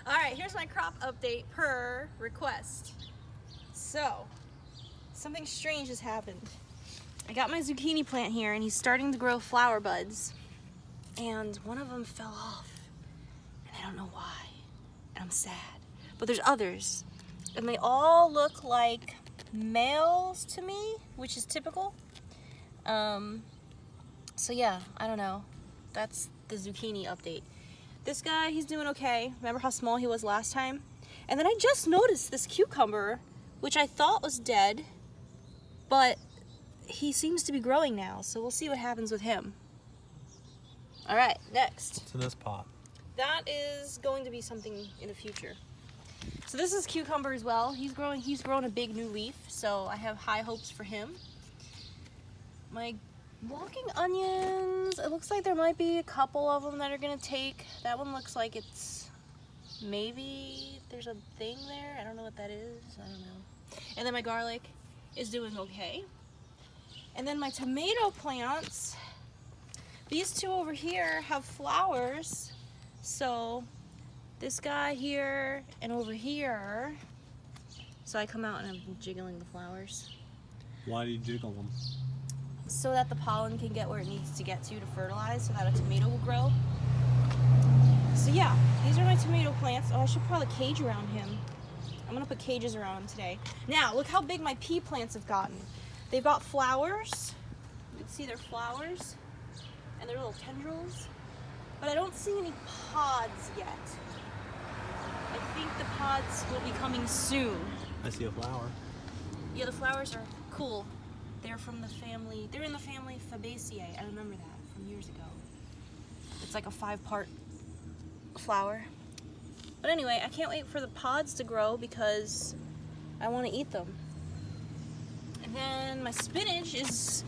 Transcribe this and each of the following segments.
All right, here's my crop update per request. So, something strange has happened. I got my zucchini plant here and he's starting to grow flower buds. And one of them fell off. And I don't know why. And I'm sad. But there's others. And they all look like males to me, which is typical. So yeah, I don't know. That's the zucchini update. This guy, he's doing okay. Remember how small he was last time? And then I just noticed this cucumber, which I thought was dead, but he seems to be growing now, so we'll see what happens with him. All right, next. What's in this pot? That is going to be something in the future. So this is cucumber as well. He's grown a big new leaf, so I have high hopes for him. My walking onions, it looks like there might be a couple of them that are gonna take. That one looks like it's maybe there's a thing there. I don't know what that is. I don't know. And then my garlic is doing okay. And then my tomato plants, these two over here have flowers. So this guy here and over here. So I come out and I'm jiggling the flowers. Why do you jiggle them? So that the pollen can get where it needs to get to fertilize so that a tomato will grow. So yeah, these are my tomato plants. Oh, I should probably cage around him. I'm gonna put cages around him today. Now, look how big my pea plants have gotten. They've got flowers. You can see their flowers and their little tendrils. But I don't see any pods yet. I think the pods will be coming soon. I see a flower. Yeah, the flowers are cool. They're from the family, they're in the family Fabaceae. I remember that from years ago. It's like a 5-part flower. But anyway, I can't wait for the pods to grow because I want to eat them. And then my spinach is...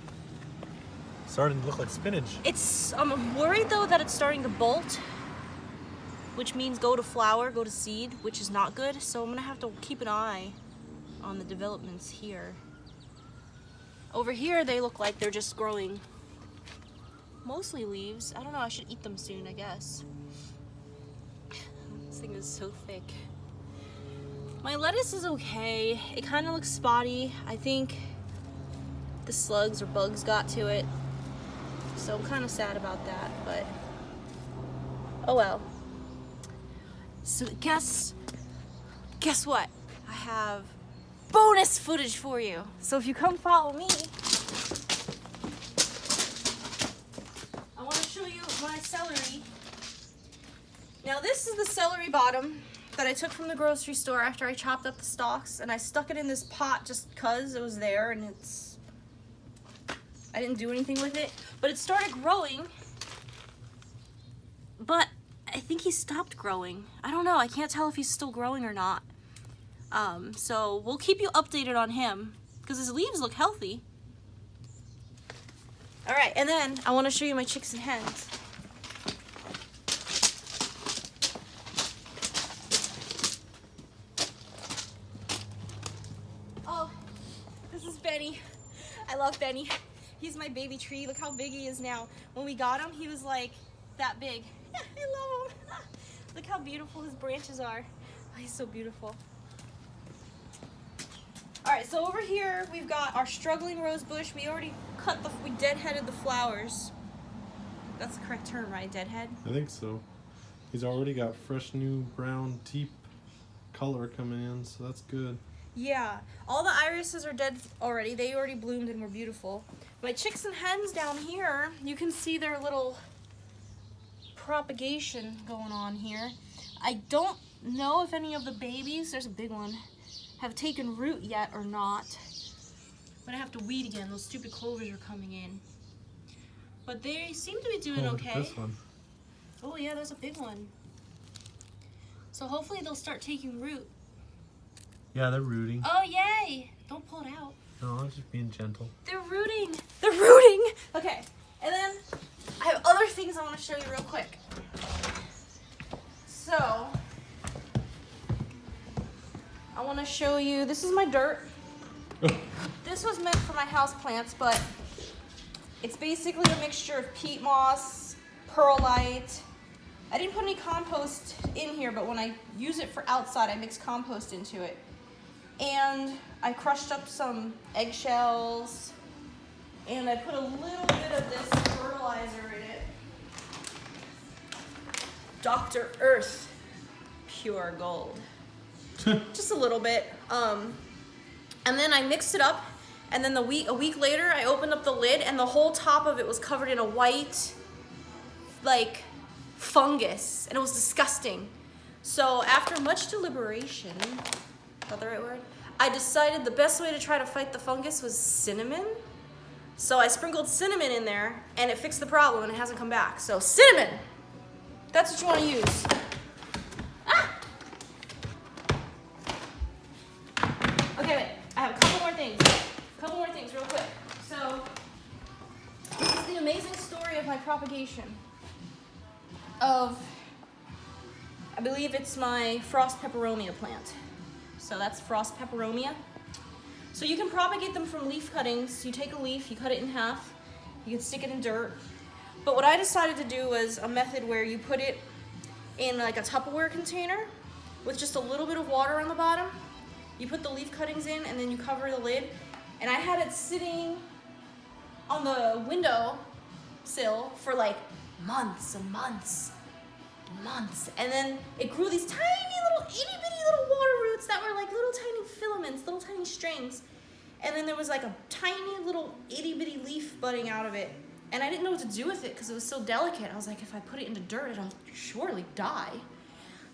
Starting to look like spinach. I'm worried though that it's starting to bolt, which means go to flower, go to seed, which is not good. So I'm gonna have to keep an eye on the developments here. Over here, they look like they're just growing mostly leaves. I don't know, I should eat them soon, I guess. This thing is so thick. My lettuce is okay. It kind of looks spotty. I think the slugs or bugs got to it. So I'm kind of sad about that, but oh well. So guess what? I have bonus footage for you. So if you come follow me, I want to show you my celery. Now this is the celery bottom that I took from the grocery store after I chopped up the stalks, and I stuck it in this pot just cause it was there, and I didn't do anything with it, but it started growing, but I think he stopped growing. I don't know, I can't tell if he's still growing or not. So we'll keep you updated on him because his leaves look healthy. All right, and then I want to show you my chicks and hens. Oh, this is Benny. I love Benny. He's my baby tree. Look how big he is now. When we got him, he was like that big. I love him. Look how beautiful his branches are. Oh, he's so beautiful. All right, so over here we've got our struggling rose bush. We already we deadheaded the flowers. That's the correct term, right? Deadhead? I think so. He's already got fresh new brown deep color coming in, so that's good. Yeah, all the irises are dead already. They already bloomed and were beautiful. My chicks and hens down here, you can see their little propagation going on here. I don't know if any of the babies, there's a big one, have taken root yet or not. But I have to weed again. Those stupid clovers are coming in. But they seem to be doing okay. This one. Oh yeah, there's a big one. So hopefully they'll start taking root. Yeah, they're rooting. Oh yay! Don't pull it out. No, I was just being gentle. They're rooting. They're rooting. Okay, and then I have other things I want to show you real quick. So I want to show you, this is my dirt. This was meant for my house plants, but it's basically a mixture of peat moss, perlite, I didn't put any compost in here, but when I use it for outside, I mix compost into it. And I crushed up some eggshells, and I put a little bit of this fertilizer in it. Dr. Earth Pure Gold. Just a little bit. And then I mixed it up, and then a week later, I opened up the lid, and the whole top of it was covered in a white, like, fungus, and it was disgusting. So after much deliberation, is that the right word? I decided the best way to try to fight the fungus was cinnamon. So I sprinkled cinnamon in there, and it fixed the problem, and it hasn't come back. So cinnamon, that's what you want to use. Ah! Okay, wait, I have a couple more things real quick. So this is the amazing story of my propagation of, I believe it's my frost peperomia plant. So that's frost peperomia. So you can propagate them from leaf cuttings. You take a leaf, you cut it in half, you can stick it in dirt. But what I decided to do was a method where you put it in like a Tupperware container with just a little bit of water on the bottom. You put the leaf cuttings in, and then you cover the lid. And I had it sitting on the window sill for like months and months. And then it grew these tiny little itty bitty little water roots that were like little tiny filaments, little tiny strings. And then there was like a tiny little itty bitty leaf budding out of it. And I didn't know what to do with it because it was so delicate. I was like, if I put it into dirt, it'll surely die.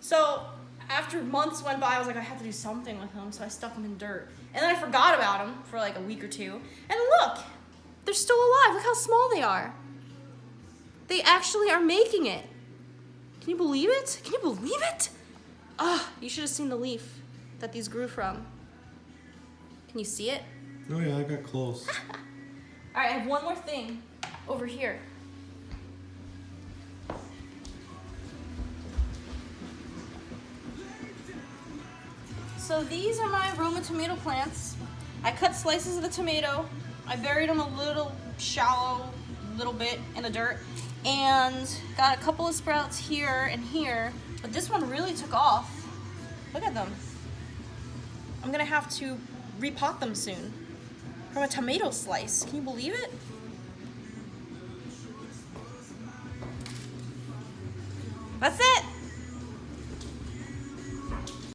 So after months went by, I was like, I have to do something with them. So I stuck them in dirt. And then I forgot about them for like a week or two. And look, they're still alive. Look how small they are. They actually are making it. Can you believe it? Can you believe it? Ah, you should have seen the leaf that these grew from. Can you see it? Oh yeah, I got close. All right, I have one more thing over here. So these are my Roma tomato plants. I cut slices of the tomato. I buried them a little shallow, little bit in the dirt, and got a couple of sprouts here and here, but this one really took off. Look at them. I'm gonna have to repot them soon from a tomato slice. Can you believe it? That's it.